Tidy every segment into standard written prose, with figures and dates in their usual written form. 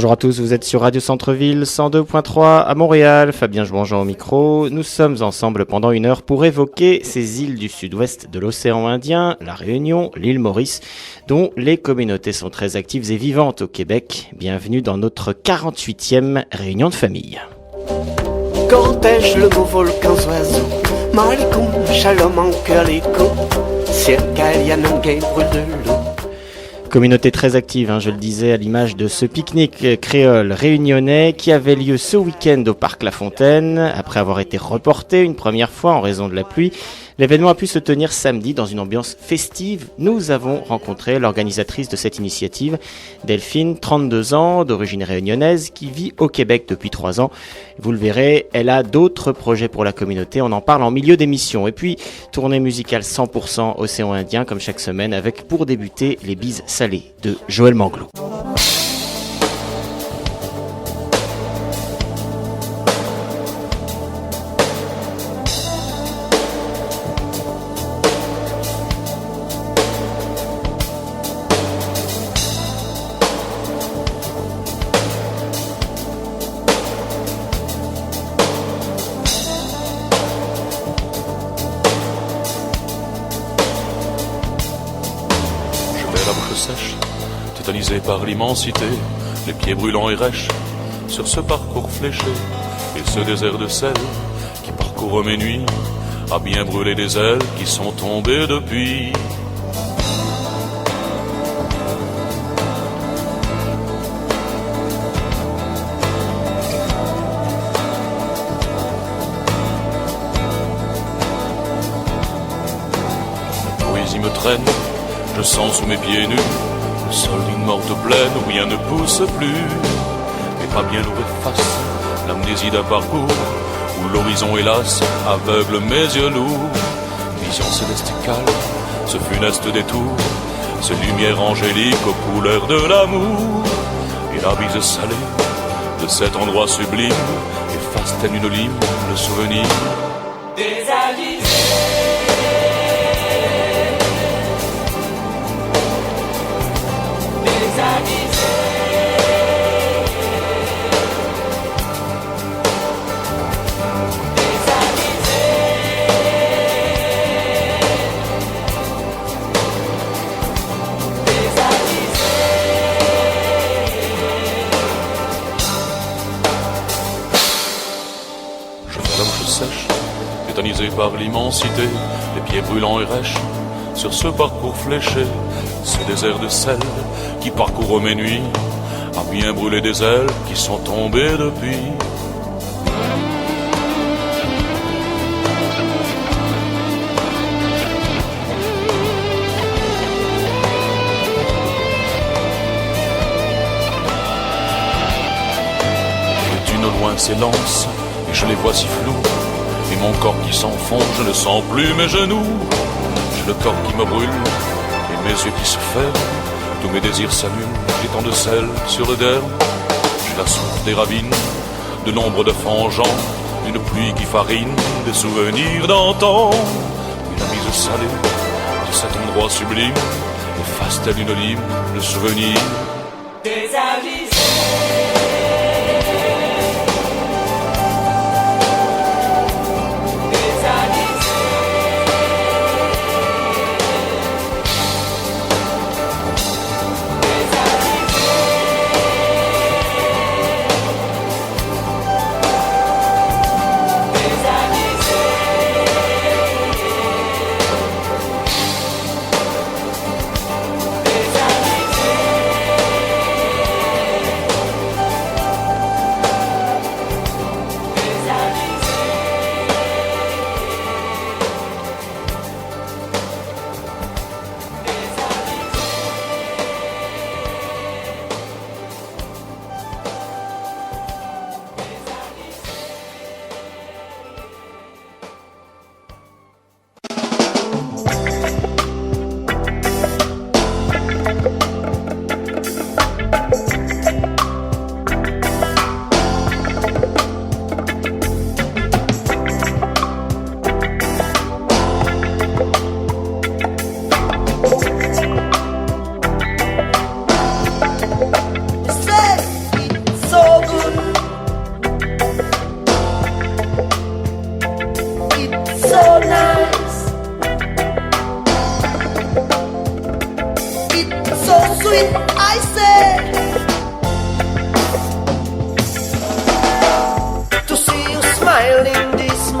Bonjour à tous, vous êtes sur Radio Centre-Ville 102.3 à Montréal, Fabien Jouangean au micro. Nous sommes ensemble pendant une heure pour évoquer ces îles du sud-ouest de l'océan Indien, la Réunion, l'île Maurice, dont les communautés sont très actives et vivantes au Québec. Bienvenue dans notre 48e réunion de famille. Cortège le beau volcan oiseau, Malicoum, Shalom en cœur l'écho, Circalianum brûle de l'eau. Communauté très active, je le disais, à l'image de ce pique-nique créole réunionnais qui avait lieu ce week-end au Parc La Fontaine. Après avoir été reporté une première fois en raison de la pluie, l'événement a pu se tenir samedi dans une ambiance festive. Nous avons rencontré l'organisatrice de cette initiative, Delphine, 32 ans, d'origine réunionnaise, qui vit au Québec depuis 3 ans. Vous le verrez, elle a d'autres projets pour la communauté. On en parle en milieu d'émission. Et puis, tournée musicale 100% Océan Indien, comme chaque semaine, avec pour débuter les bises salées de Joël Manglou. Par l'immensité, les pieds brûlants et rêches, sur ce parcours fléché, et ce désert de sel qui parcourt mes nuits, a bien brûlé des ailes qui sont tombées depuis. La poésie me traîne, je sens sous mes pieds nus le sol d'une morte plaine où rien ne pousse plus, et pas bien nous efface l'amnésie d'un parcours où l'horizon hélas aveugle mes yeux lourds. Vision célesticale, ce funeste détour, ces lumières angéliques aux couleurs de l'amour, et la bise salée de cet endroit sublime efface telle une lime le souvenir des avis. Tétanisé par l'immensité, les pieds brûlants et rêches, sur ce parcours fléché, ce désert de sel qui parcourt mes nuits, a bien brûlé des ailes qui sont tombées depuis. Les dunes au loin s'élancent, et je les vois si floues. Et mon corps qui s'enfonce, je ne sens plus mes genoux. J'ai le corps qui me brûle, et mes yeux qui se ferment. Tous mes désirs s'allument, j'ai tant de sel sur le derme. J'ai la soif des ravines, de l'ombre de fangeant, d'une pluie qui farine, des souvenirs d'antan. Et la mise salée de cet endroit sublime efface telle une lime le souvenir des avis.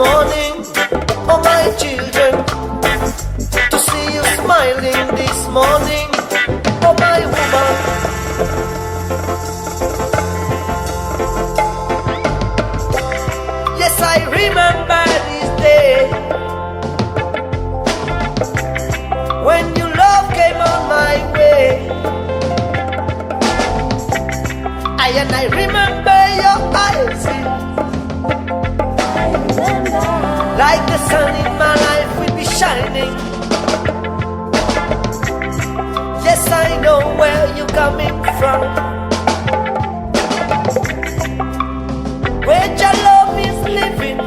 morning, oh my children, to see you smiling this morning, oh my woman. Yes, I remember this day when your love came on my way. And I remember your eyes, like the sun in my life will be shining. Yes, I know where you're coming from, where your love is living,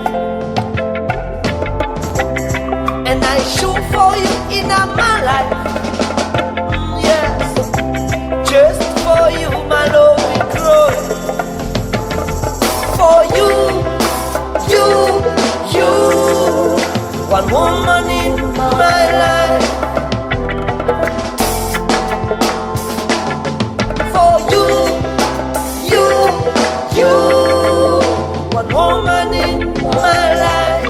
and I shoot for you in my life. Yes, just for you, my love will grow. For you, one woman in my life. For you, one woman in my life.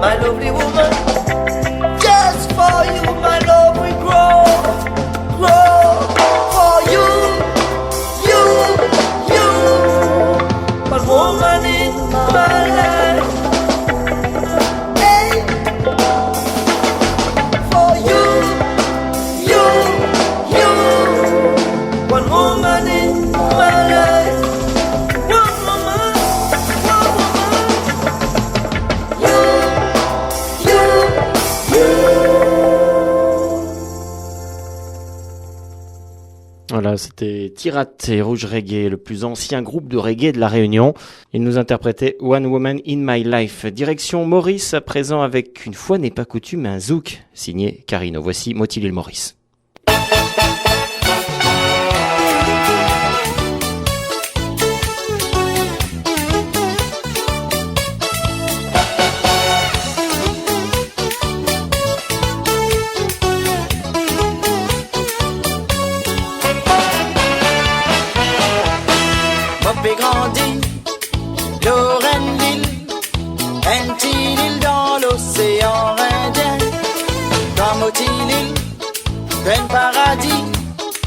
My lovely woman, just for you, my love will grow. For you, one woman in my life. Hey, for you, one woman in my life. Voilà, c'était Tirat et Rouge Reggae, le plus ancien groupe de reggae de la Réunion. Ils nous interprétaient One Woman in My Life. Direction Maurice, à présent avec une fois n'est pas coutume, un zouk signé Carino. Voici Motilil Maurice. Un paradis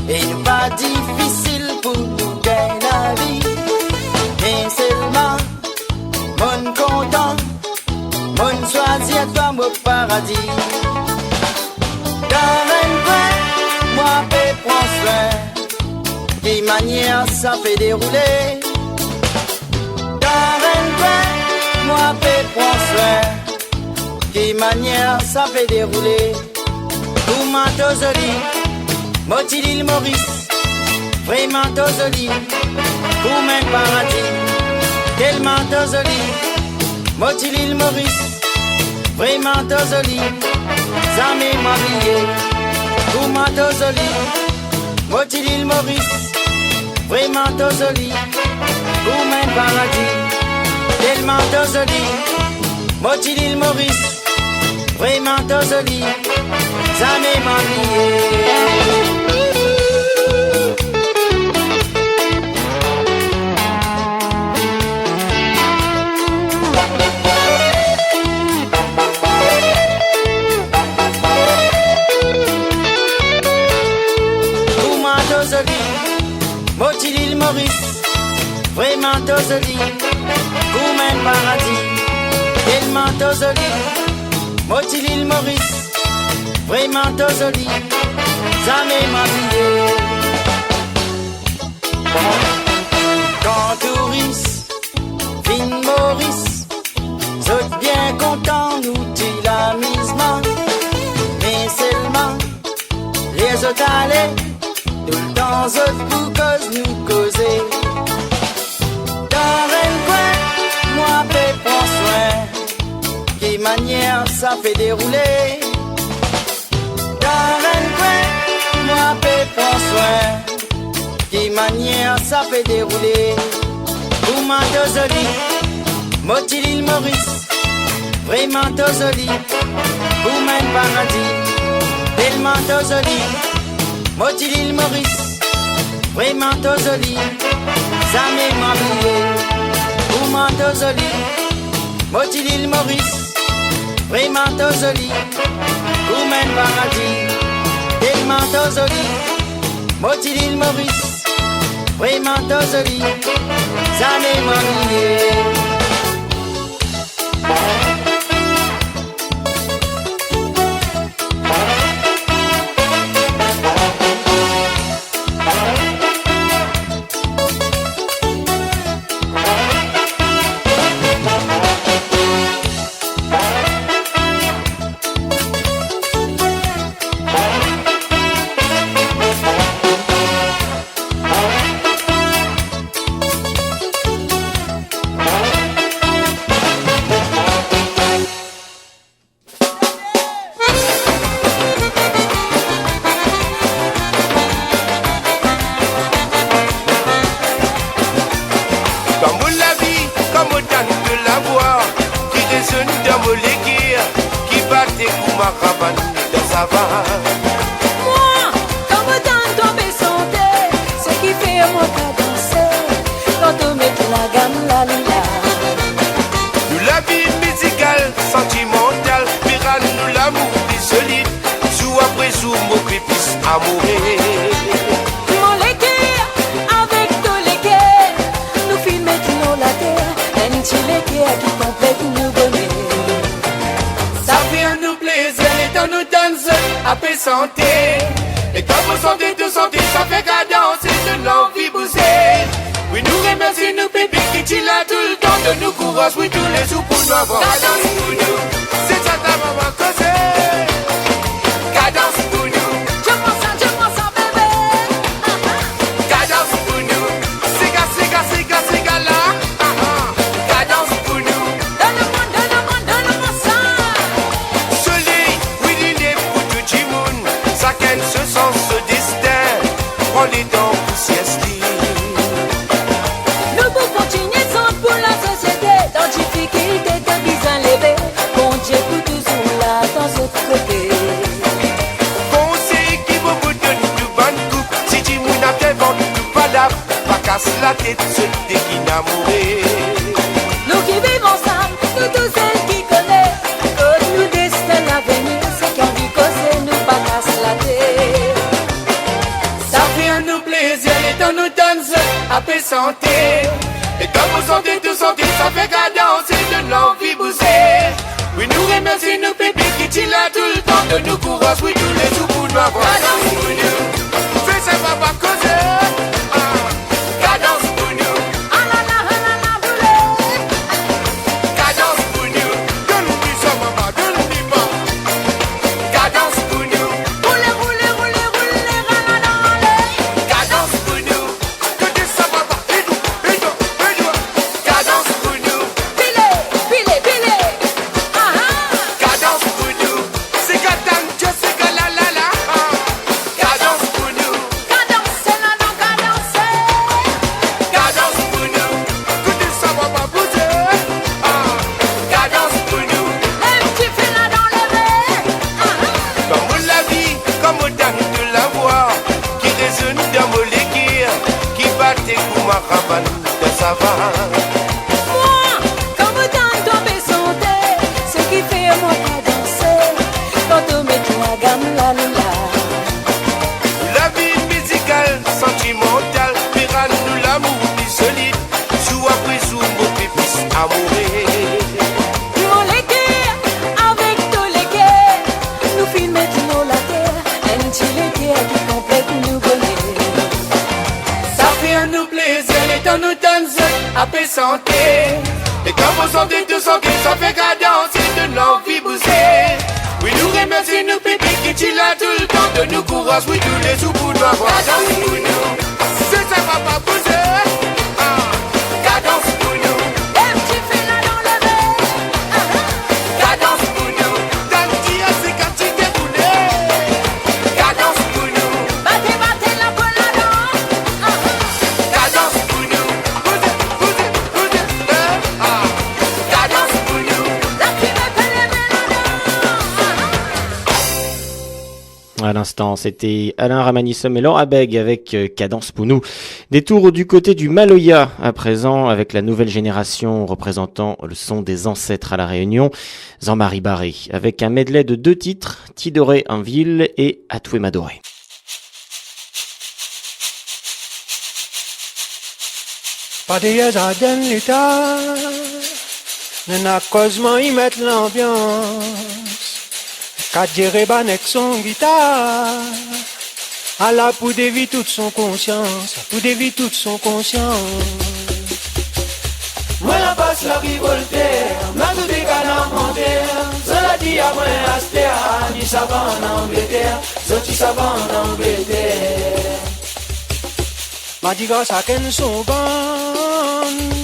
et pas difficile pour nous gagner la vie. Mais seulement, mon content, mon choisi à toi, mon paradis. Dans un coin, moi, paix, prends soin. Qui manière ça fait dérouler. Dans un coin, moi, paix, prends soin. Qui manière ça fait dérouler. Comment t'osoli, Motilil Maurice, vraiment t'osoli, pour même paradis, tellement t'osoli, Motilil Maurice, vraiment t'osoli, jamais m'oublié. Comment t'osoli, Motilil Maurice, vraiment t'osoli, pour même paradis, tellement t'osoli, Motilil Maurice, vraiment t'osoli. Jamais m'oublié. Motilil Maurice, vraiment tosoli, comme un paradis, tellement tosoli, moti l'île Maurice, vraiment tosoli, jamais m'habillé. Quand touriste, fin Maurice, sont bien contents, nous dit l'amusement, mais seulement les autres allaient, tout le temps autres pour cause nous causer. Dans un coin, moi paix prends soin, qui manière ça fait dérouler. Dans un coin, moi paix prends soin, qui manière ça fait dérouler. Comment tosoli, moti l'île Maurice, vraiment tosoli, comme un paradis, tellement tosoli, moti l'île Maurice, vraiment tosoli, jamais m'habillé. Comment tosoli, moti l'île Maurice, vraiment tosoli, comme un paradis, tellement tosoli, moti l'île Maurice, vraiment tosoli, jamais m'habillé. La tête se déguine amoureux. Nous qui vivons ensemble, nous tous celles qui connaissent, que nous destin l'avenir, c'est qu'on dit causer, nous pas casse la tête. Ça fait un nous plaisir et on nous danse à paix santé. Et comme vous sentez tout sentir, ça fait qu'à danser de l'envie bouger. Oui, nous remercions nos bébés qui t'y là tout le temps de nous courage, oui, tous les jours pour nous avoir. Cadence pour nous, fais ça va pas causer. Moi, comme tant tomber santé, ce qui fait moi pas danser, quand on met la gamme la lula. La vie musicale, sentimentale, pira nous l'amour plus solide, nous plaisir, les temps nous danser, à paix santé. Et comme vous sentez tout santé, ça fait cadence et de l'envie bouger. Oui, nous remercions nous pipi qui t'y là tout le temps, de nous courage, oui, tous les jours pour nous avoir cadence pour nous. C'est ça va pas bouger. Cadence pour nous. Et tu fais là dans le verre. Cadence pour nous. Dans le dia, c'est quand tu déboulais. Cadence pour nous. Battez, battez la poêle là-dedans. Cadence pour nous. Bougez, cadence pour nous. La fumée fait lever là-dedans. À l'instant, c'était Alain Ramanissom et Laura Beg avec Cadence Pounou. Détour du côté du Maloya, à présent, avec la nouvelle génération représentant le son des ancêtres à La Réunion, Jean-Marie Barré, avec un medley de 2 titres, Tidoré en ville et Atoué Madoré. Pas des à dans l'état, n'a causement y mettre l'ambiance. Qu'à gérer avec son guitare, à la pour dévier toute son conscience, pour dévier toute son conscience. Moi la passe la Voltaire, n'a tout des canards montaires. Cela dit à moi Astéa, ni savant en Angleterre, sorti savant en Angleterre. M'a dit grâce à qu'elles sont bonnes,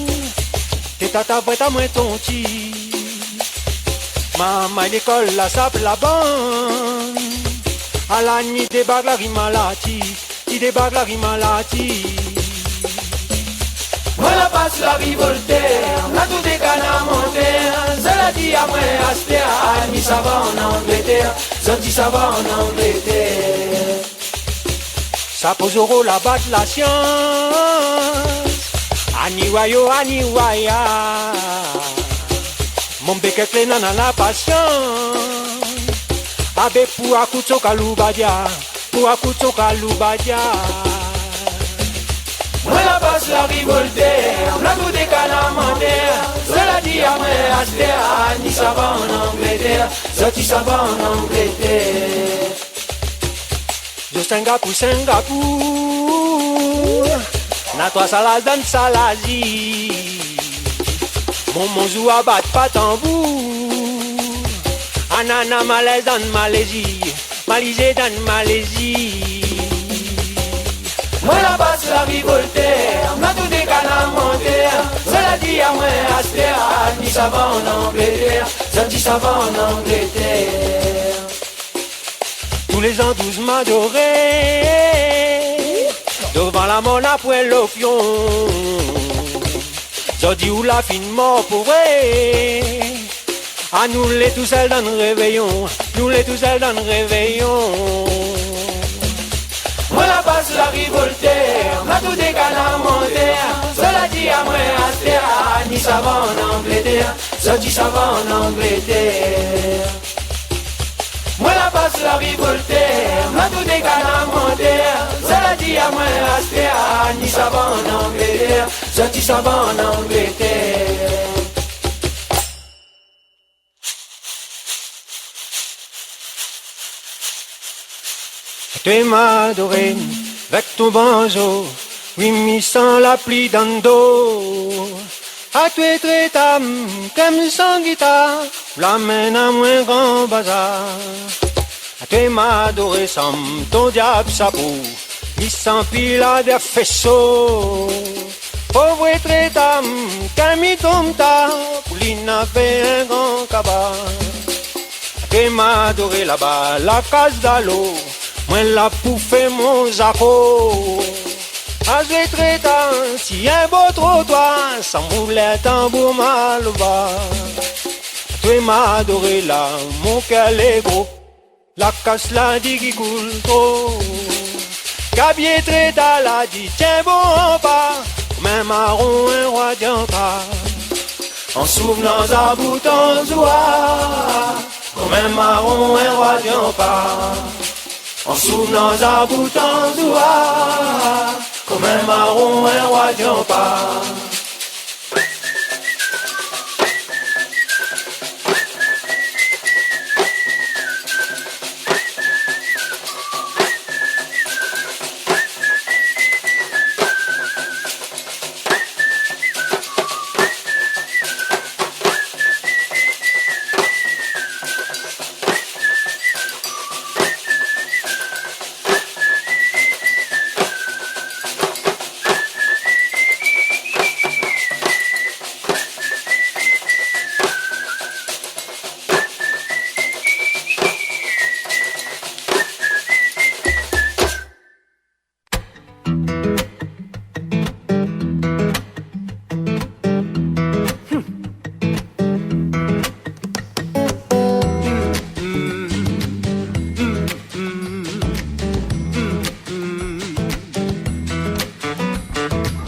t'es tata prête à moi ton petit. Maman l'école la sape la bonne, à la nuit débarque la rimalati, il débarque la rimalati. Moi la passe la Voltaire, n'a tout des canards montaires. Cela dit à moi Astéa, ni savant en Angleterre, sorti savant en Angleterre. Ça pose au rôle la batte la science. Aniwayo, aniwaya. Mon bec clé nana la patience. Abe pour akuto kalubadia. Pour akuto kalubadia. Moi la passe la Voltaire, n'a tout des canards montaires. Cela dit à moi Astéa, ni savant en Angleterre, sorti savant en Angleterre. De Singapour, Singapour, na toi salade dans saladi. Mon monzou abat pas tambour. Anana malaise dans Malaisie, Malaisie dans Malaisie. Moi la passe la Voltaire, n'a tout des canards montaires. Cela dit à moi Astéa, ni savant en Angleterre, sorti savant en Angleterre. Tous les ans 12 m'adorer devant la mort après l'opion. Jodi ou la fin mort pour à nous les tout seuls dans le réveillon, nous les tout seuls dans le réveillon. Moi la passe la Voltaire, n'a tout des canards montaires. Cela dit à moi Astéa, ni savant en Angleterre, sorti savant en Angleterre. Moi la passe la Voltaire, n'a tout des canards montaires. Cela dit à moi Astéa, ni savant en Angleterre, sorti savant en Angleterre. Tu m'as adoré avec ton banjo, oui, mis sans la pluie dans le dos. À toi très tam, comme sans guitare, l'amène à moins grand bazar. À toi m'as adoré sans ton diable sapou, il s'empile à des faisceaux. Pauvre très tam, comme il tombe tard, pour l'inaffaire un grand cabas. À toi m'as adoré là-bas, la case d'allô. Moi la pouffé mon zaco. À ce traitant, si un beau trottoir, sans boulet tambour mal bas. Tu m'as adoré là, mon cœur est gros. La casse la dit qui coule trop. Gabier traitant la dit, tiens bon pas. Même marron un roi d'yanta. En souvenant à bouton joie. Comme un marron un roi d'yanta. En souvenant à bouton joie, comme un marron, un roi d'yampa.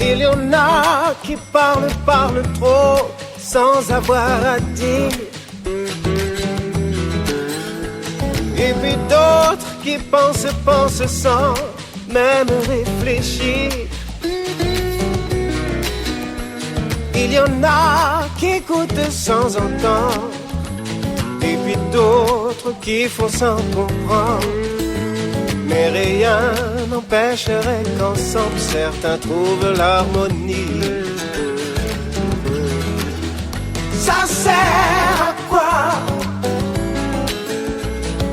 Il y en a qui parlent trop sans avoir à dire. Et puis d'autres qui pensent sans même réfléchir. Il y en a qui écoutent sans entendre. Et puis d'autres qui font sans comprendre. Mais rien n'empêcherait qu'ensemble certains trouvent l'harmonie. Ça sert à quoi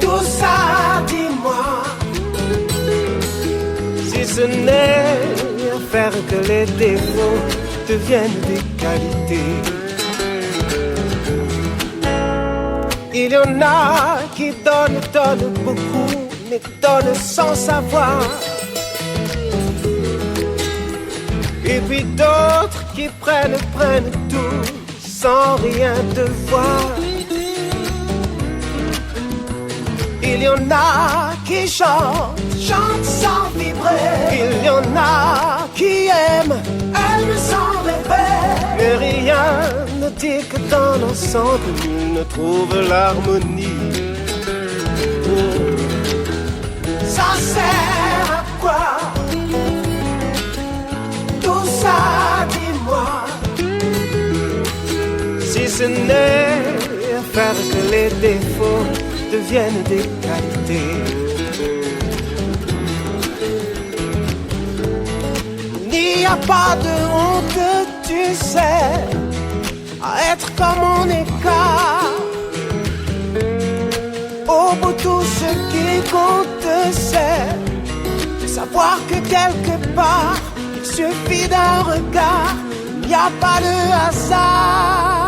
tout ça, dis-moi? Si ce n'est à faire que les défauts deviennent des qualités. Il y en a qui donnent beaucoup, mais donnent sans savoir. Et puis d'autres qui prennent tout sans rien devoir. Il y en a qui chantent sans vibrer. Il y en a qui aiment sans rêver. Mais rien ne dit que dans l'ensemble ils ne trouvent l'harmonie. Ça sert à quoi tout ça, dis-moi? Si ce n'est à faire que les défauts deviennent des qualités. Il n'y a pas de honte, tu sais, à être comme on est car. Au bout tout ce qui compte, c'est de savoir que quelque part, il suffit d'un regard, il n'y a pas de hasard.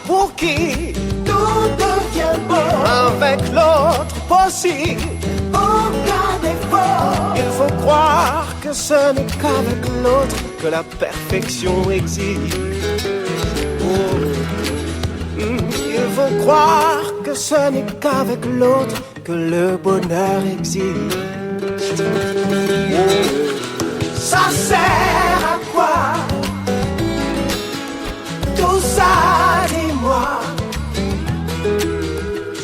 Pour qui tout devient beau, avec l'autre possible, aucun effort. Il faut croire que ce n'est qu'avec l'autre que la perfection existe. Il faut croire que ce n'est qu'avec l'autre que le bonheur existe. Ça sert à quoi tout ça, dis-moi?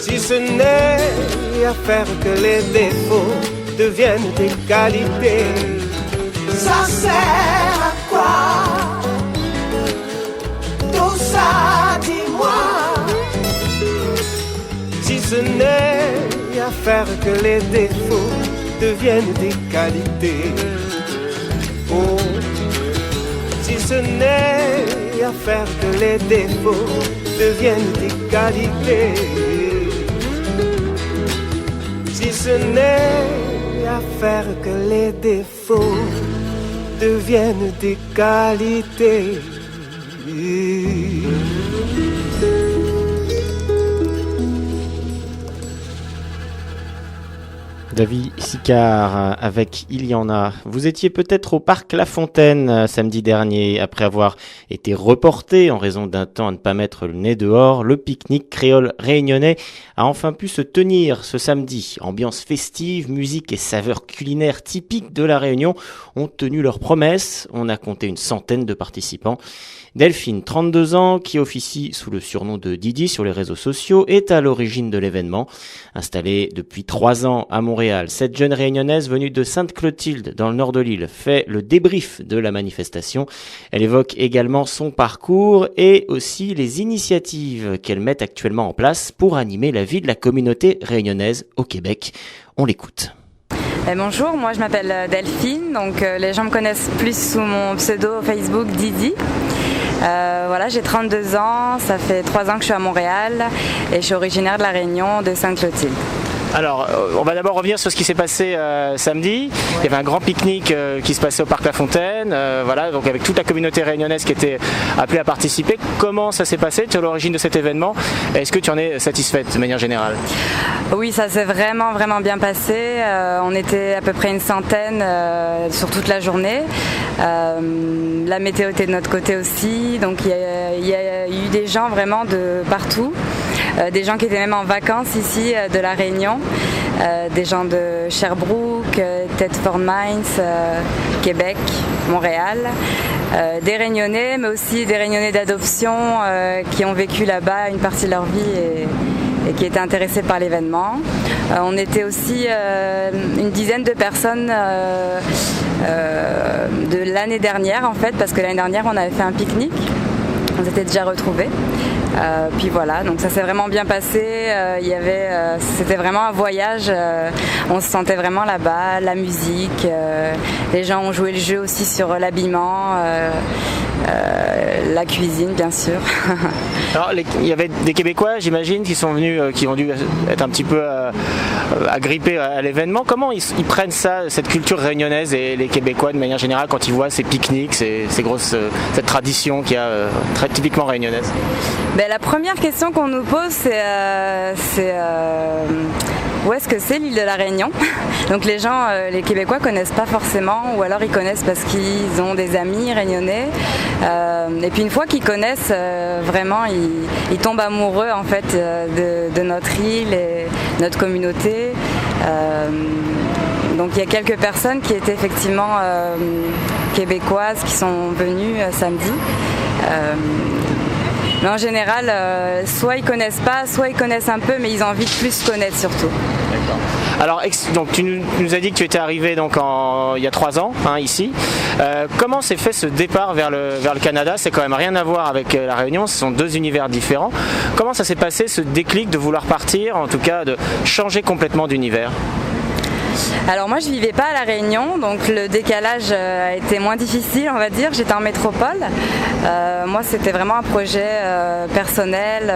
Si ce n'est à faire que les défauts deviennent des qualités. Ça sert à quoi tout ça, dis-moi? Si ce n'est à faire que les défauts deviennent des qualités. Oh, si ce n'est à faire que les défauts deviennent des qualités. Si ce n'est à faire que les défauts deviennent des qualités. David Sicard avec Il y en a. Vous étiez peut-être au parc La Fontaine samedi dernier. Après avoir été reporté en raison d'un temps à ne pas mettre le nez dehors, le pique-nique créole réunionnais a enfin pu se tenir ce samedi. Ambiance festive, musique et saveurs culinaires typiques de la Réunion ont tenu leurs promesses. On a compté une centaine de participants. Delphine, 32 ans, qui officie sous le surnom de Didi sur les réseaux sociaux, est à l'origine de l'événement. Installée depuis 3 ans à Montréal, cette jeune réunionnaise venue de Sainte-Clotilde, dans le nord de l'île, fait le débrief de la manifestation. Elle évoque également son parcours et aussi les initiatives qu'elle met actuellement en place pour animer la vie de la communauté réunionnaise au Québec. On l'écoute. Bonjour, moi je m'appelle Delphine, donc les gens me connaissent plus sous mon pseudo Facebook Didi. Voilà, j'ai 32 ans, ça fait 3 ans que je suis à Montréal et je suis originaire de la Réunion, de Sainte-Clotilde. Alors, on va d'abord revenir sur ce qui s'est passé samedi. Il y avait un grand pique-nique qui se passait au Parc La Fontaine, voilà, donc avec toute la communauté réunionnaise qui était appelée à participer. Comment ça s'est passé? Tu es à l'origine de cet événement. Est-ce que tu en es satisfaite de manière générale? Oui, ça s'est vraiment bien passé. On était à peu près une centaine sur toute la journée. La météo était de notre côté aussi, donc il y a eu des gens vraiment de partout. Des gens qui étaient même en vacances ici de la Réunion, des gens de Sherbrooke, Thetford Mines, Québec, Montréal, des Réunionnais, mais aussi des Réunionnais d'adoption qui ont vécu là-bas une partie de leur vie et qui étaient intéressés par l'événement. On était aussi une dizaine de personnes de l'année dernière en fait, parce que l'année dernière on avait fait un pique-nique, on s'était déjà retrouvés. Puis voilà, donc ça s'est vraiment bien passé. C'était vraiment un voyage. On se sentait vraiment là-bas, la musique. Les gens ont joué le jeu aussi sur l'habillement, la cuisine, bien sûr. Alors, il y avait des Québécois, j'imagine, qui sont venus, qui ont dû être un petit peu agrippés à l'événement. Comment ils prennent ça, cette culture réunionnaise et les Québécois de manière générale quand ils voient ces pique-niques, ces grosses, cette tradition qui a très typiquement réunionnaise? La première question qu'on nous pose, c'est où est-ce que c'est l'île de la Réunion? Donc les gens, les Québécois connaissent pas forcément, ou alors ils connaissent parce qu'ils ont des amis réunionnais. Et puis une fois qu'ils connaissent, vraiment, ils tombent amoureux en fait de notre île et notre communauté. Donc il y a quelques personnes qui étaient effectivement québécoises qui sont venues samedi. Mais en général, soit ils connaissent pas, soit ils connaissent un peu, mais ils ont envie de plus connaître surtout. D'accord. Alors, donc tu nous as dit que tu étais arrivé donc il y a 3 ans, ici. Comment s'est fait ce départ vers le Canada? C'est quand même rien à voir avec la Réunion, ce sont 2 univers différents. Comment ça s'est passé, ce déclic de vouloir partir, en tout cas de changer complètement d'univers? Alors moi je vivais pas à La Réunion, donc le décalage a été moins difficile, on va dire. J'étais en métropole. Moi c'était vraiment un projet personnel,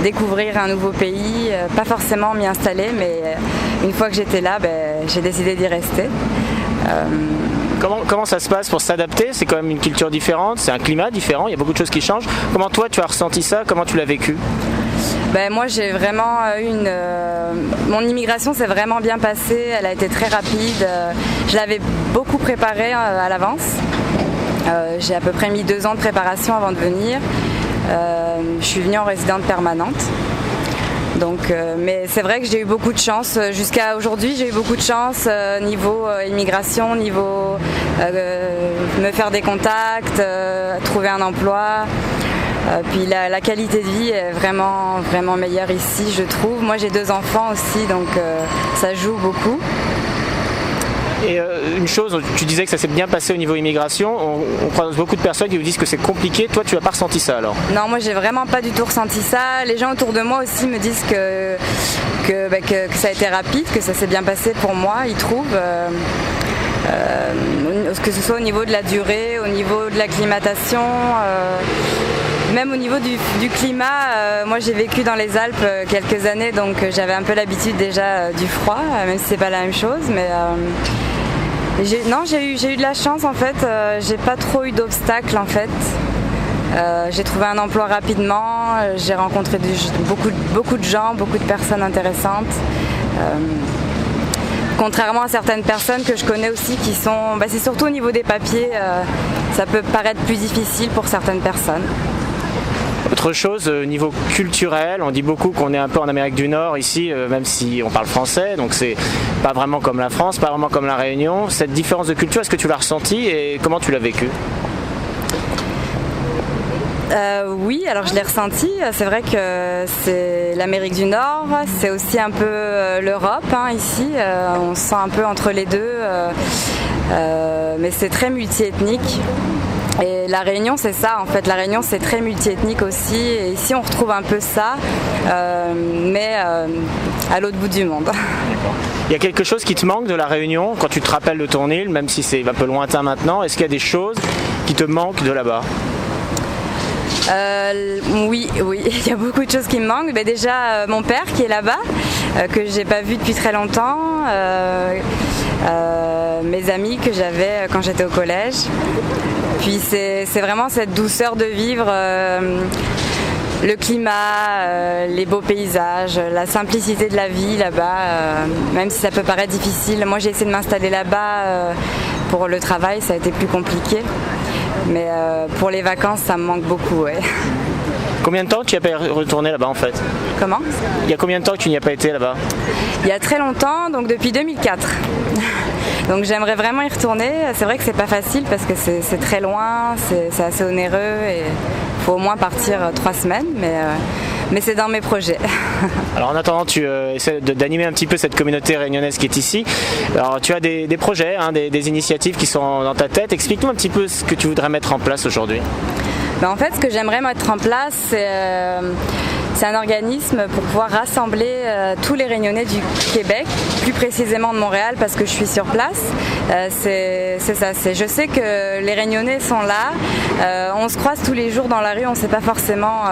découvrir un nouveau pays, pas forcément m'y installer, mais une fois que j'étais là, j'ai décidé d'y rester. Comment ça se passe pour s'adapter? C'est quand même une culture différente, c'est un climat différent, il y a beaucoup de choses qui changent. Comment toi tu as ressenti ça? Comment tu l'as vécu? Moi j'ai vraiment mon immigration s'est vraiment bien passée, elle a été très rapide, je l'avais beaucoup préparée à l'avance, j'ai à peu près mis 2 ans de préparation avant de venir, je suis venue en résidente permanente. Donc, mais c'est vrai que j'ai eu beaucoup de chance, jusqu'à aujourd'hui j'ai eu beaucoup de chance niveau immigration, niveau me faire des contacts, trouver un emploi. Puis la qualité de vie est vraiment meilleure ici, je trouve. Moi j'ai 2 enfants aussi, donc ça joue beaucoup. Et une chose, tu disais que ça s'est bien passé au niveau immigration, on croise beaucoup de personnes qui vous disent que c'est compliqué, toi tu n'as pas ressenti ça alors? Non, moi j'ai vraiment pas du tout ressenti ça. Les gens autour de moi aussi me disent que ça a été rapide, que ça s'est bien passé pour moi, ils trouvent. Que ce soit au niveau de la durée, au niveau de l'acclimatation, même au niveau du climat. Moi j'ai vécu dans les Alpes quelques années, donc j'avais un peu l'habitude déjà du froid, même si c'est pas la même chose, mais j'ai eu de la chance en fait, j'ai pas trop eu d'obstacles en fait. J'ai trouvé un emploi rapidement, j'ai rencontré beaucoup de gens, beaucoup de personnes intéressantes. Contrairement à certaines personnes que je connais aussi qui sont... c'est surtout au niveau des papiers, ça peut paraître plus difficile pour certaines personnes. Autre chose, au niveau culturel, on dit beaucoup qu'on est un peu en Amérique du Nord ici, même si on parle français, donc c'est pas vraiment comme la France, pas vraiment comme la Réunion. Cette différence de culture, est-ce que tu l'as ressentie et comment tu l'as vécue? Oui, alors je l'ai ressenti. C'est vrai que c'est l'Amérique du Nord, c'est aussi un peu l'Europe ici. On se sent un peu entre les deux, mais c'est très multiethnique. Et la Réunion, c'est ça en fait. La Réunion, c'est très multiethnique aussi. Et ici, on retrouve un peu ça, mais à l'autre bout du monde. Il y a quelque chose qui te manque de la Réunion quand tu te rappelles de ton île, même si c'est un peu lointain maintenant. Est-ce qu'il y a des choses qui te manquent de là-bas? Oui, il y a beaucoup de choses qui me manquent. Déjà, mon père qui est là-bas, que j'ai pas vu depuis très longtemps, mes amis que j'avais quand j'étais au collège. Puis c'est vraiment cette douceur de vivre, le climat, les beaux paysages, la simplicité de la vie là-bas, même si ça peut paraître difficile. Moi j'ai essayé de m'installer là-bas pour le travail, ça a été plus compliqué. Mais pour les vacances, ça me manque beaucoup, ouais. Combien de temps tu n'y as pas retourné là-bas en fait? Comment? Il y a combien de temps que tu n'y as pas été là-bas? Il y a très longtemps, donc depuis 2004. Donc j'aimerais vraiment y retourner. C'est vrai que c'est pas facile parce que c'est très loin, c'est assez onéreux et il faut au moins partir 3 semaines, mais c'est dans mes projets. Alors en attendant, tu essaies d'animer un petit peu cette communauté réunionnaise qui est ici. Alors tu as des projets, hein, des initiatives qui sont dans ta tête. Explique-nous un petit peu ce que tu voudrais mettre en place aujourd'hui. En fait, ce que j'aimerais mettre en place, c'est un organisme pour pouvoir rassembler tous les Réunionnais du Québec, plus précisément de Montréal parce que je suis sur place. C'est ça, je sais que les Réunionnais sont là, on se croise tous les jours dans la rue, on ne sait pas forcément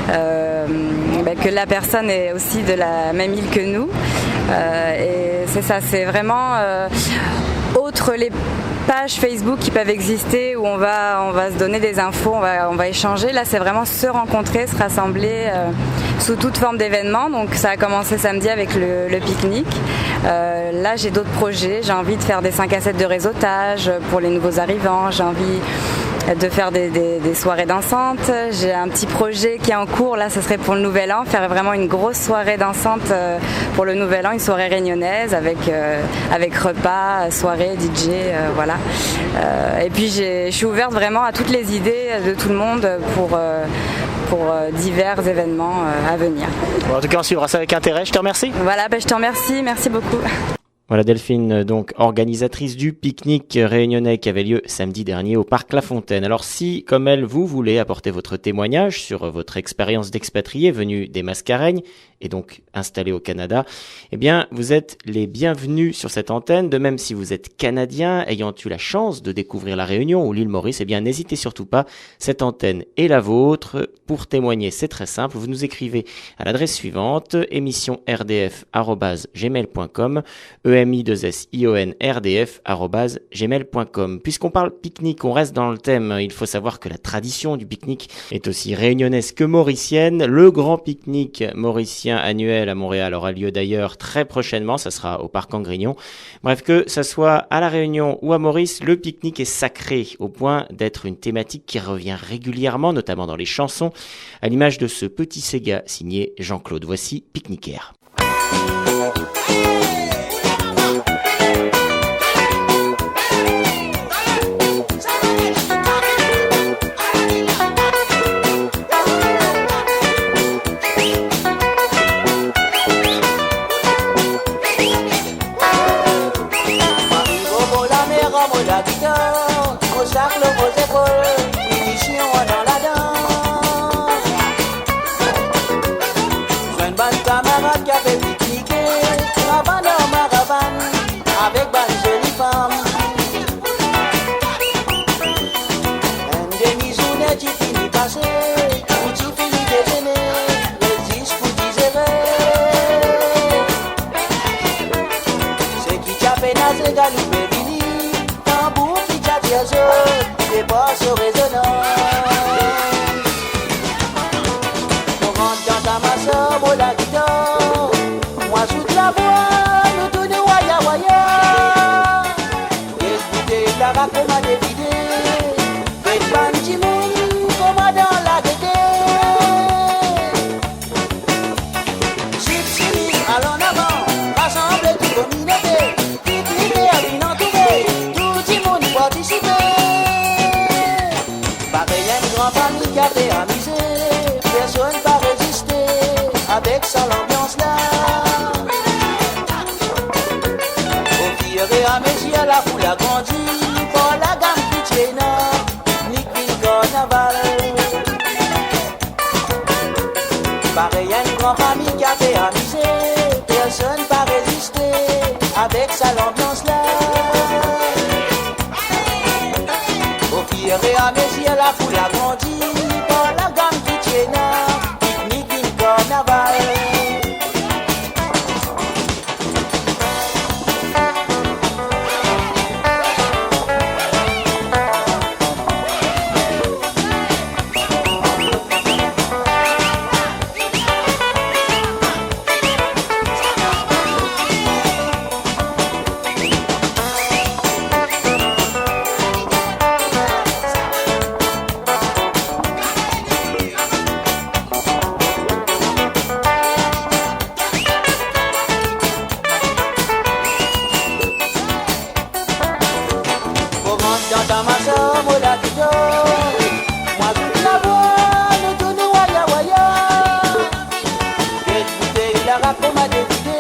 que la personne est aussi de la même île que nous. Et c'est ça, c'est vraiment outre les pages Facebook qui peuvent exister où on va se donner des infos, on va échanger. Là, c'est vraiment se rencontrer, se rassembler sous toute forme d'événement. Donc, ça a commencé samedi avec le pique-nique. Là, j'ai d'autres projets. J'ai envie de faire des 5 à 7 de réseautage pour les nouveaux arrivants. J'ai envie de faire des soirées dansantes. J'ai un petit projet qui est en cours, là ce serait pour le Nouvel An, faire vraiment une grosse soirée dansante pour le Nouvel An, une soirée réunionnaise avec repas, soirée, DJ, voilà. Et puis je suis ouverte vraiment à toutes les idées de tout le monde pour divers événements à venir. Bon, en tout cas, on suivra ça avec intérêt. Je te remercie. Voilà, je te remercie. Merci beaucoup. Voilà Delphine, donc organisatrice du pique-nique réunionnais qui avait lieu samedi dernier au Parc La Fontaine. Alors si, comme elle, vous voulez apporter votre témoignage sur votre expérience d'expatrié venu des Mascareignes et donc installé au Canada, eh bien vous êtes les bienvenus sur cette antenne. De même, si vous êtes Canadien ayant eu la chance de découvrir la Réunion ou l'île Maurice, eh bien n'hésitez surtout pas, cette antenne est la vôtre. Pour témoigner, c'est très simple, vous nous écrivez à l'adresse suivante, émission-rdf@gmail.com, emi2sion@gmail.com. Puisqu'on parle pique-nique, on reste dans le thème. Il faut savoir que la tradition du pique-nique est aussi réunionnaise que mauricienne. Le grand pique-nique mauricien annuel à Montréal aura lieu d'ailleurs très prochainement. Ça sera au Parc Angrignon. Bref, que ça soit à La Réunion ou à Maurice, le pique-nique est sacré au point d'être une thématique qui revient régulièrement, notamment dans les chansons, à l'image de ce petit Sega signé Jean-Claude. Voici Pique-niquaire. j'entends ma soeur, moi la guido. Moi toute la voix, nous tous nous waya waya. Quelle bouteille la rap pour m'a décidé.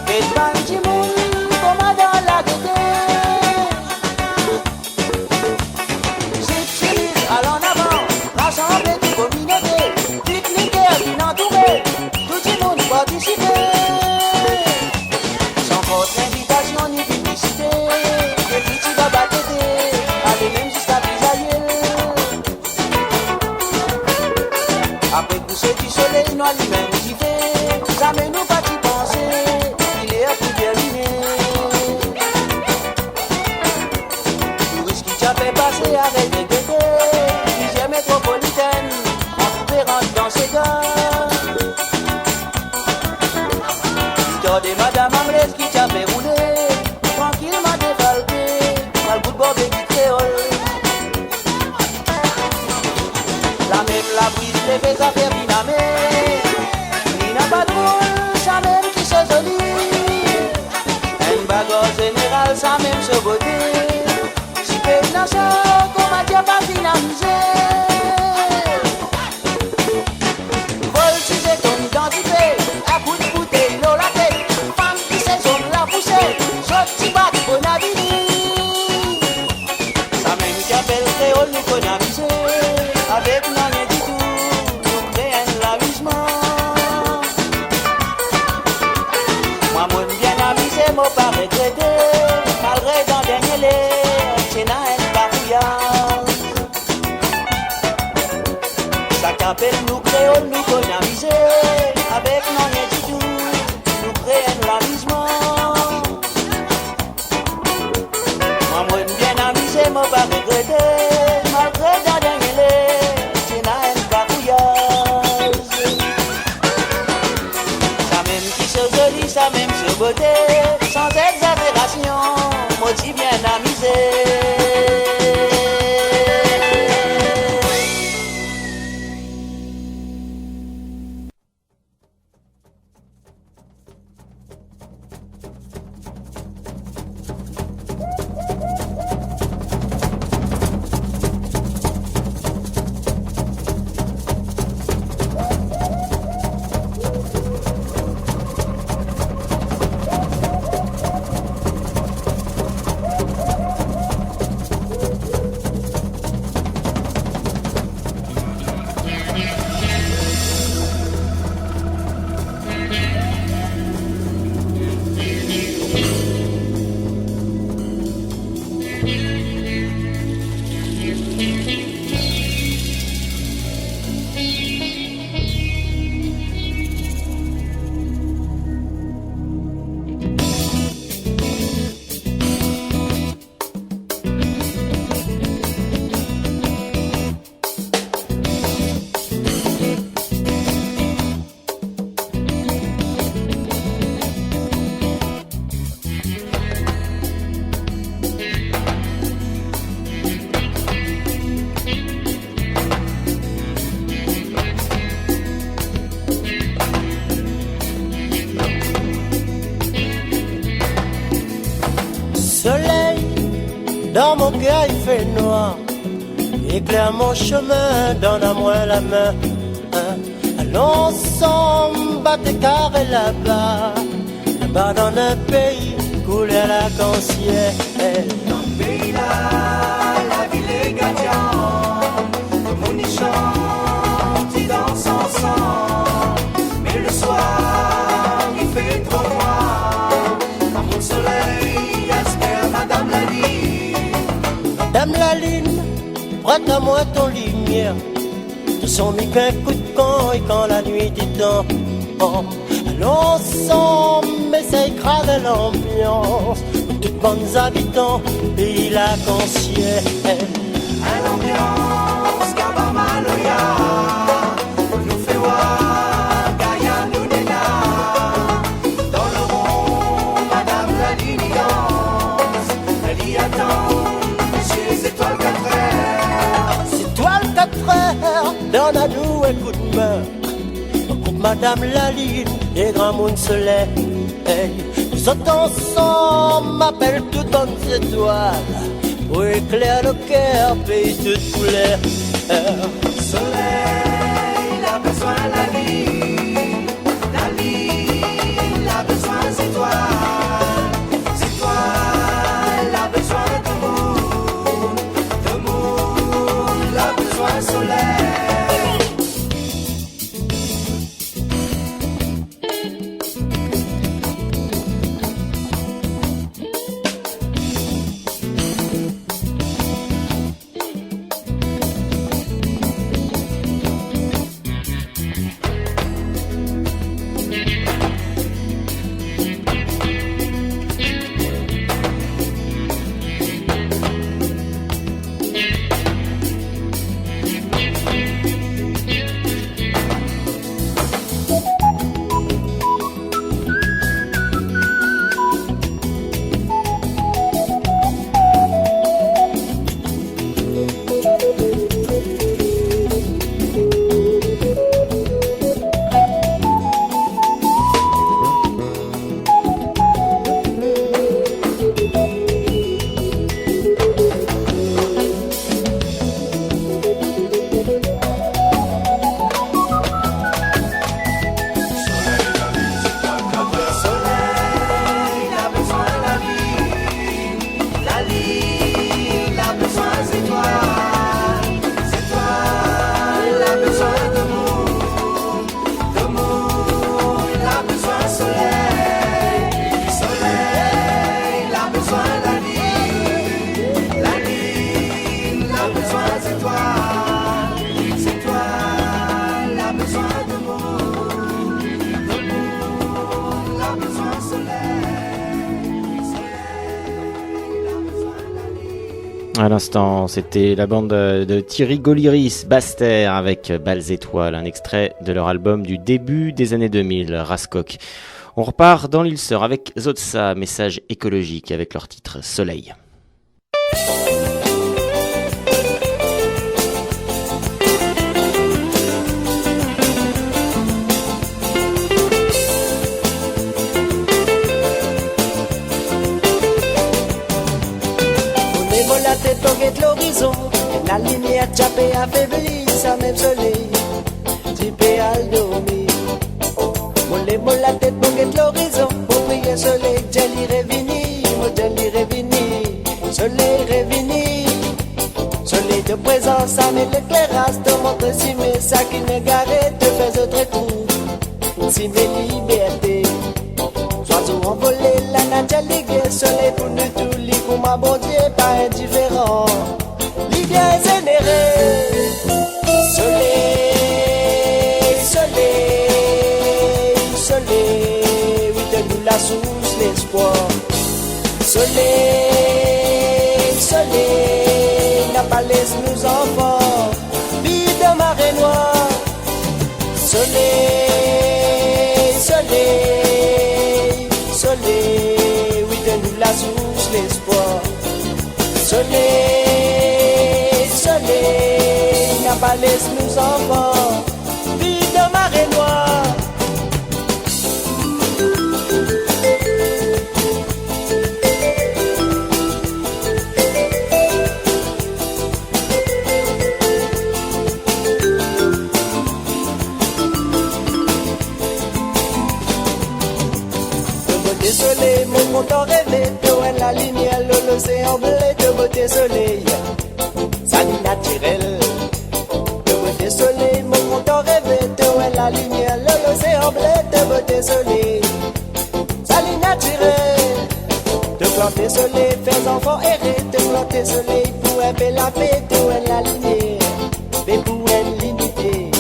Quelle banchi mouni pour m'a dans la guidée. J'ai allons en avant, rassembler toute communauté. Pique-niquer à une entourée, tout le monde participer. Sans votre invitation ni publicité. Les petits babas t'aider, allez même jusqu'à Bisaïe. Après coucher du soleil, nous allons même kiffer. Jamais nous pas y penser, il est à tout terminé. Tout risque qui t'a fait passer avec des guettés. Dixième métropolitaine, en pouvait rentrer dans ses gars. L'histoire des Madame Anglaise qui t'a fait rouler. Tranquillement défalqué, mal goût de bord des créoles. La même la brise les fait affaires dynamées. Il n'a pas de rôle, ça même qui se jolie. Un bagarre général, ça même se beauté. Si fait une achat, qu'on m'a dit pas finalisé. Vol si c'est ton identité, à coup de bouteille, l'eau la tête. Femme qui sait son la poussée, sorti bat pour naviguer. Ça même qui appelle créole, nous qu'on a visé. Avec non rien du tout, nous créons l'amusement. Moi bien amusé, moi pas regretté. Malgré dans dernier lait, c'est n'a un barbouillard. Ça qu'appelle nous créole, nous qu'on a visé. Avec non rien du tout, nous créons l'amusement. Moi bien amusé, moi pas regretté. Malgré dans dernier lait, c'est n'a un barbouillard. Ça même qui se jolie, ça même se beauté. Sans exagération, moi t'y bien amusé. Dans mon cœur il fait noir, éclaire mon chemin, donne-moi la main. Allons ensemble, battre carré là-bas, là-bas dans un pays coulé à l'arc-en-ciel. Dans le pays là, la ville est gagnante. Tout le monde y chante, il danse ensemble. Mais le soir, il fait trop noir. Dans mon soleil, espère Madame Laline. Madame Laline, prête à moi ton lumière. De son mic un coup de camp et quand la nuit t'étend. Allons ensemble, essaye graver l'ambiance. Toutes bonnes habitants, pays l'arc-en-ciel. À l'ambiance, Kabamaloya, nous fait voir, Gaïa nous déna. Dans le rond, Madame Laline danse. Elle y attend, chez Étoile 4 heures. Étoile 4 heures, donne à nous un coup de main. Coupe Madame Laline et grand monde se lève. Nous autres ensemble, m'appelle toutes bonnes étoiles. Oh, éclaire le cœur, pays de couleur. Soleil, il a besoin de la vie. La vie, il a besoin c'est toi. C'est toi, il a besoin de monde. De monde, il a besoin de soleil. À l'instant, c'était la bande de Thierry Gauliris, Basse-Terre, avec Bals Étoiles, un extrait de leur album du début des années 2000, Rascoc. On repart dans l'île Sœur avec Zotsa, message écologique, avec leur titre Soleil. La tête au l'horizon, la lumière chapée affaiblie, ça même soleil, typé à dormir. Mon la tête au l'horizon, pour prier soleil, jelly revini, mon jelly revini, soleil revini. Soleil de présence, ça met l'éclairage, te montre si mes sacs qui m'égarent, te fais autre coup, si mes libertés. Oiseaux envolés, la nature liguée, soleil pour nous tous, lit pour ma bon Dieu, pas indifférent. L'idée générée, soleil, soleil, soleil, oui, de nous la source, l'espoir. Soleil, soleil, n'a pas laissé nous enfants, vie de marée noire. Soleil, soleil, soleil, oui, de nous la source, l'espoir. Soleil, soleil, n'a pas laissé nous enfants, vie de marée noire. Soleil, mon content rêvé, toi la lumière, l'océan bleu, de beauté soleil, salut naturel. De beauté soleil, mon content rêvé, toi la lumière, l'océan bleu, de beauté soleil, salut naturel. De planter soleil, fais enfants errer, de planter soleil, pour aimer la paix, toi la lumière, mais pour l'unité.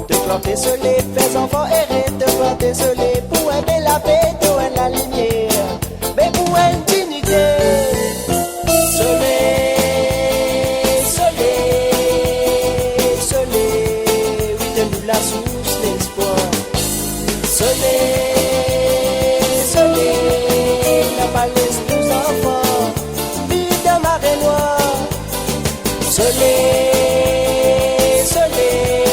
De planter soleil, fais enfants errer, de planter soleil, pour aimer la paix, la lumière, mais pour une dignité. Soleil, soleil, soleil, oui, de nous la source, l'espoir. Soleil, soleil, n'a pas laissé nos enfants, vie de marée noire. Soleil, soleil,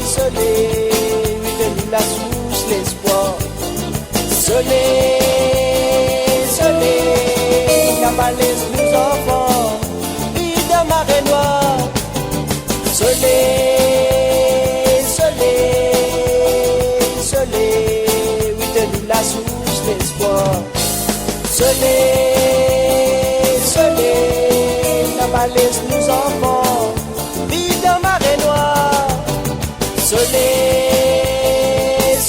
soleil, oui, de nous la source, l'espoir. Soleil, soleil, n'a pas laissé nous enfants. malaise nous enfants, vivent dans marée noire. Soleil,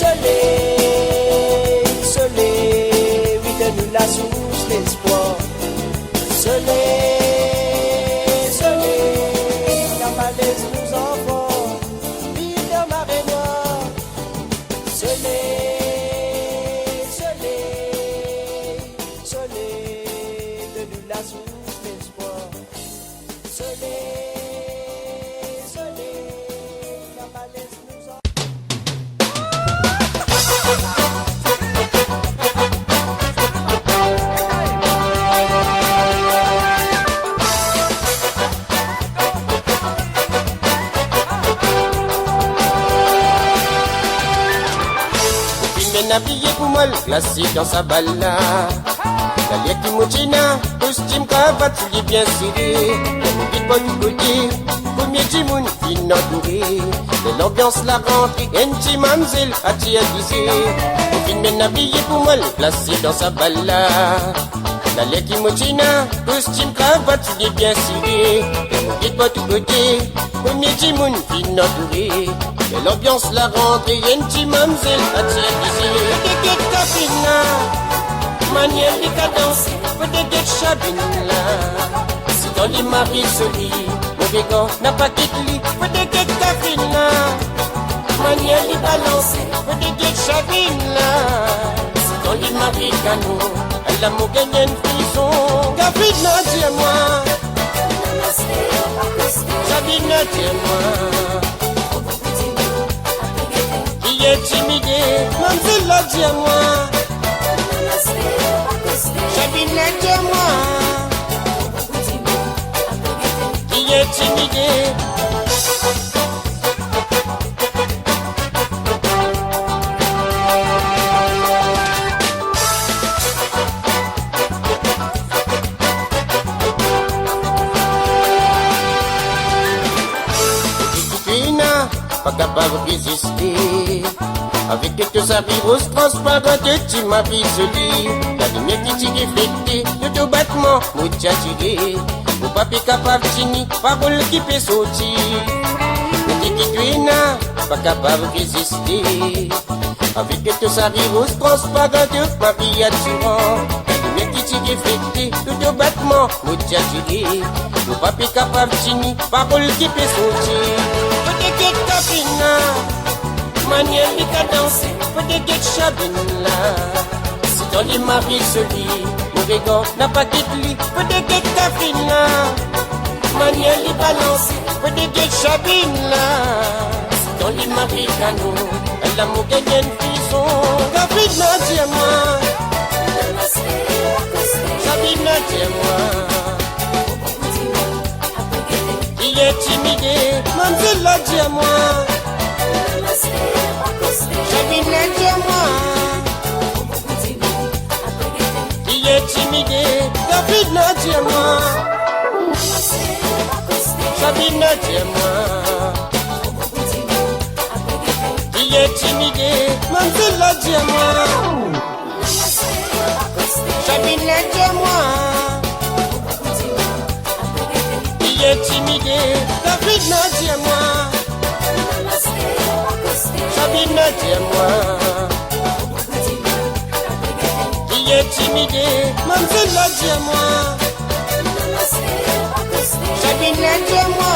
soleil, soleil, oui, donne-nous la source d'espoir. Soleil, soleil, dans malaise nous enfants, vivent dans marée noire. Soleil, soleil, soleil, donne-nous la source d'espoir. Soleil, soleil, la malaise nous en... Il m'a habillé pour moi, glacé dans sa balle là. La liette qui moutina, costume, cravate, souliers bien serrés. On dit pas du côté, premier Jimoun, fin entouré. De l'ambiance la rentrée, un petit mamzelle, a tiadisé. Il m'a habillé pour moi, glacé dans sa balle là. La liette qui moutina, costume, cravate, souliers bien serrés. On dit pas du côté, premier Jimoun, fin entouré. De l'ambiance la rentrée, un petit mamzelle, a tiadisé. Des cafina. Manière de cadence, peut-être que chabine si dans les maris soli, mauvais gars n'a pas quitté, peut-être que cafina. Manière de balance, peut-être que chabine si dans les maris canaux, elle a mon gagné une prison. Cafina, dis-moi, chabine, dis-moi, qui est timidé, mamzelle, dis-moi. Chabine, dis-moi, qui est timidé. Pas capable de résister. Avec quelques habits roses transparents de tu m'as isolé. La lumière qui t'y reflété, de deux battements, moi t'y attiré. Mon papier capable d'ini, parole qui peut sortir. Mais t'es qui tu es pas capable de résister. Avec quelques habits roses transparents de ma vie attirant. La lumière qui t'y reflété, de deux battements, moi t'y attiré. Mon papier capable d'ini, parole qui peut sortir. Peut-être que t'as fini. Manière de cadence, peut-être que chabine là. Si dans les maris soli, mauvais gars n'a pas quitté, peut-être que cafine là. Manière de balance, peut-être que chabine là. Si dans les maris canaux, elle a mon gagné une prison. Cafine là, dis-moi, chabine là, dis-moi, qui est timidé, mamzelle là, dis-moi. Chabine, dis-moi, qui est timidé, David, dis-moi, Chabine, dis-moi, qui est timidé, mamzelle, dis-moi, Chabine, dis-moi, qui est timidé, David, dis-moi. Chabine, dis-moi, qui est timidé, mamzelle, dis-moi, Chabine, dis-moi,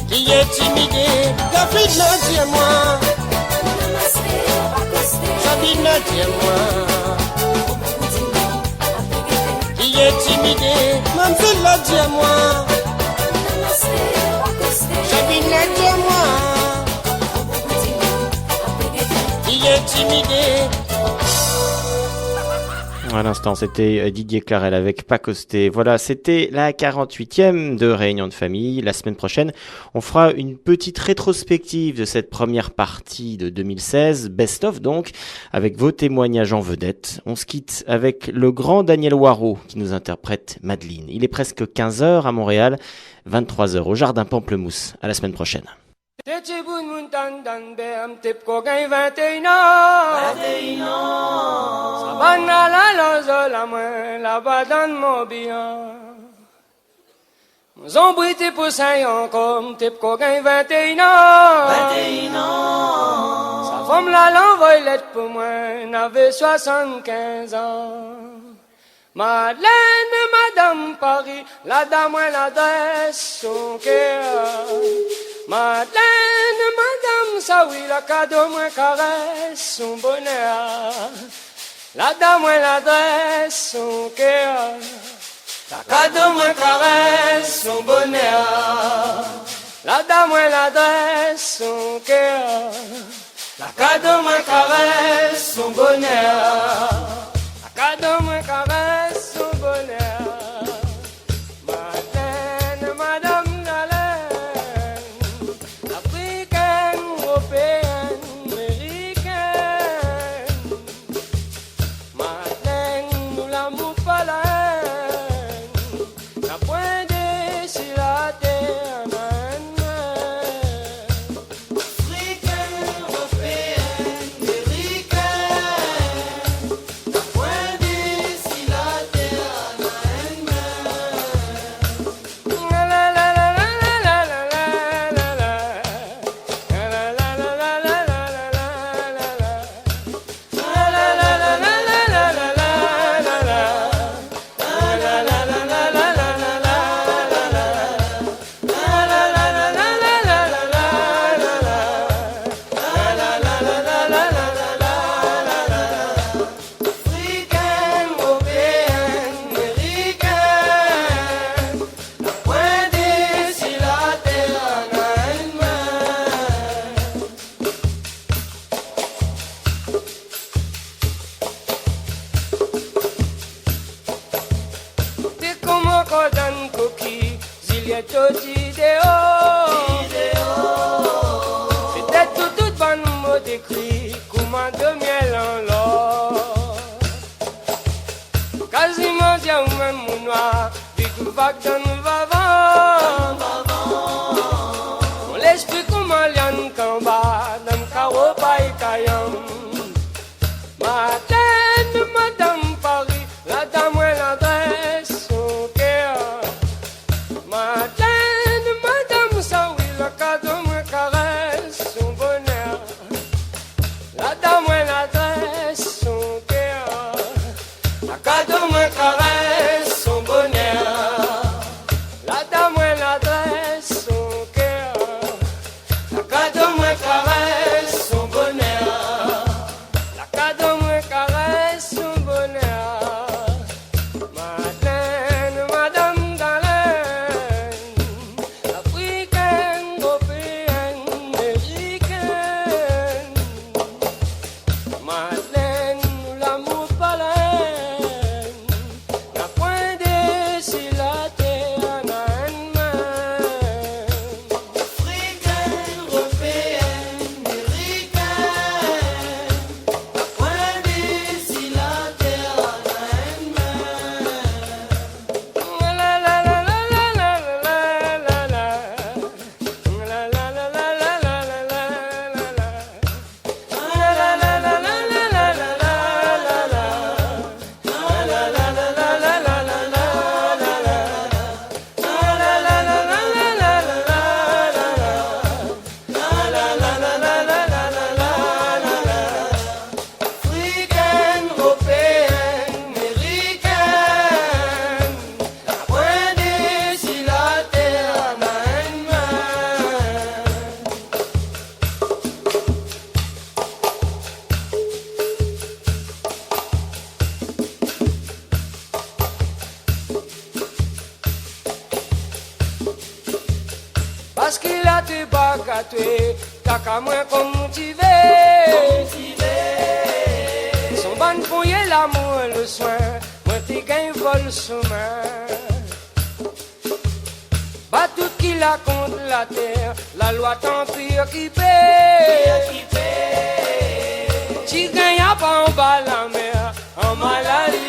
qui est timidé, David, dis-moi, Chabine, dis-moi, qui est timidé, mamzelle, dis-moi. Chabine, dis-moi, qui est timidé. À l'instant, c'était Didier Clarel avec Pacosté. Voilà, c'était la 48e de Réunion de famille. La semaine prochaine, on fera une petite rétrospective de cette première partie de 2016, Best of donc, avec vos témoignages en vedette. On se quitte avec le grand Daniel Waro qui nous interprète Madeleine. Il est presque 15h à Montréal, 23h au Jardin Pamplemousse. À la semaine prochaine. Te chiboun moun tan dan bem, te pko gen 21 ans. 21 ans. Sa ban na la lanzo la mwen, la ba dan mon biyan. Zon brite pou sayon kom, te pko gen 21 ans. 21 ans. Sa fom la l'envoy let pou mwen, n'ave 75 ans. Madeleine, Madame Paris, la dame l'adresse son cœur. Madeleine, Madame Saoui, la cadeau moins caresse son bonheur. La dame l'adresse son cœur. La cadeau moins caresse son bonheur. La dame l'adresse son cœur. La cadeau moins caresse son bonheur. La cadeau moins caresse son bonheur. Madeleine, Madame c'était tout bon mot décrit, comment de miel en l'or. Quasiment dia ou même mon noir, puis tout vague dans nous vavant. On l'explique comment l'yan kamba, dans le carreau paille caillant. Madeleine, Madame Paris, la dame l'adresse son cœur. Madeleine, Madame Saoui, la cadeau me caresse son bonheur. La dame l'adresse son cœur. La cadeau me caresse son bonheur. La dame l'adresse son cœur. La cadeau me caresse son bonheur. La cadeau me caresse son bonheur. Madeleine, Madame Dalène, africaine, européenne, américaine. Madeleine, nous l'amour baleine, la pointe si la terre n'a une main. Africaine, européenne, américaine, la pointe si la terre n'a une main. La la la la la la la la la. La la la la la la la la la. La la la la la la la la la la. La la la la la la la la la la. La la la la la la la la la la. Africaine, européenne, américaine, la pointe si la terre n'a une main. Parce qu'il a te bagatoué, t'as qu'à moins qu'on motivé. Son ban pour y l'amour et le soin, moi t'es gain vol sous-main. Pas tout qui la contre la terre, la loi t'en préoccupé. Tu gagnes pas en bas la mer, en maladie.